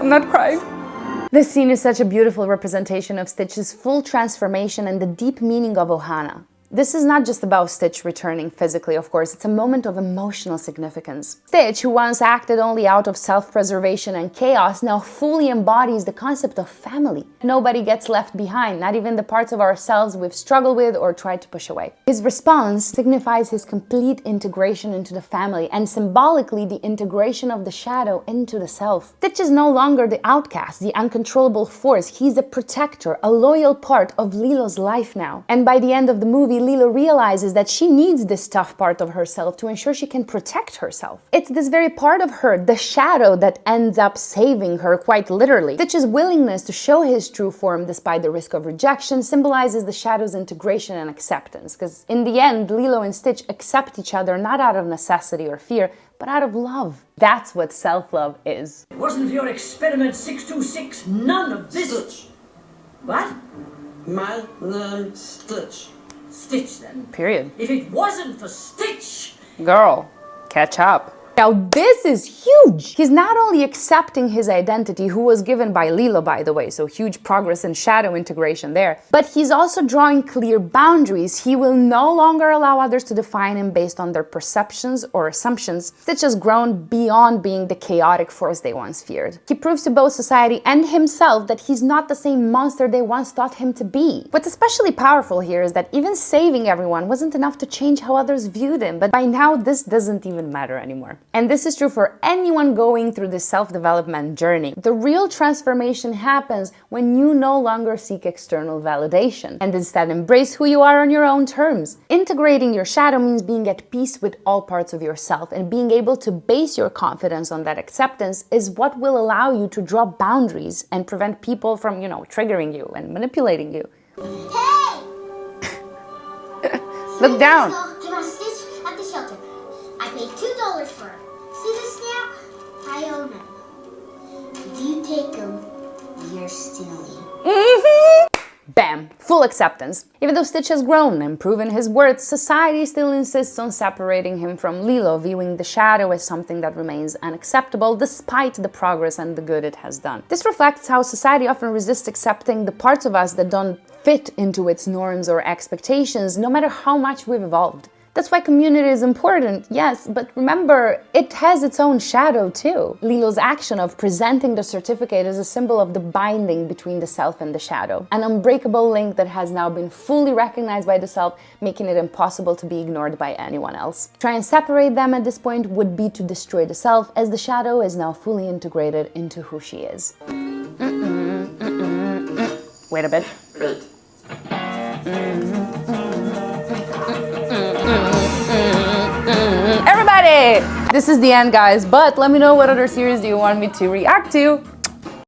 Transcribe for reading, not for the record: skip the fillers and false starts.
I'm not crying. This scene is such a beautiful representation of Stitch's full transformation and the deep meaning of Ohana. This is not just about Stitch returning physically, of course, it's a moment of emotional significance. Stitch, who once acted only out of self-preservation and chaos, now fully embodies the concept of family. Nobody gets left behind, not even the parts of ourselves we've struggled with or tried to push away. His response signifies his complete integration into the family and symbolically the integration of the shadow into the self. Stitch is no longer the outcast, the uncontrollable force. He's a protector, a loyal part of Lilo's life now. And by the end of the movie, Lilo realizes that she needs this tough part of herself to ensure she can protect herself. It's this very part of her, the shadow, that ends up saving her, quite literally. Stitch's willingness to show his true form despite the risk of rejection symbolizes the shadow's integration and acceptance, because in the end, Lilo and Stitch accept each other not out of necessity or fear, but out of love. That's what self-love is. It wasn't for your experiment 626, none of this. Stitch. What? My name Stitch. Stitch, then. Period. If it wasn't for Stitch... Girl, catch up. Now this is huge! He's not only accepting his identity, who was given by Lilo, by the way, so huge progress in shadow integration there, but he's also drawing clear boundaries. He will no longer allow others to define him based on their perceptions or assumptions. Stitch has grown beyond being the chaotic force they once feared. He proves to both society and himself that he's not the same monster they once thought him to be. What's especially powerful here is that even saving everyone wasn't enough to change how others viewed him, but by now this doesn't even matter anymore. And this is true for anyone going through this self-development journey. The real transformation happens when you no longer seek external validation and instead embrace who you are on your own terms. Integrating your shadow means being at peace with all parts of yourself, and being able to base your confidence on that acceptance is what will allow you to draw boundaries and prevent people from, triggering you and manipulating you. Hey! Look down. Came on Stitch at the shelter. I paid $2 for it. See this now? I own them. If you take them, you're stealing. Bam! Full acceptance. Even though Stitch has grown and proven his worth, society still insists on separating him from Lilo, viewing the shadow as something that remains unacceptable despite the progress and the good it has done. This reflects how society often resists accepting the parts of us that don't fit into its norms or expectations, no matter how much we've evolved. That's why community is important, yes, but remember, it has its own shadow too. Lilo's action of presenting the certificate is a symbol of the binding between the self and the shadow, an unbreakable link that has now been fully recognized by the self, making it impossible to be ignored by anyone else. Try and separate them at this point would be to destroy the self, as the shadow is now fully integrated into who she is. Wait a bit. Everybody! This is the end, guys, but let me know what other series do you want me to react to.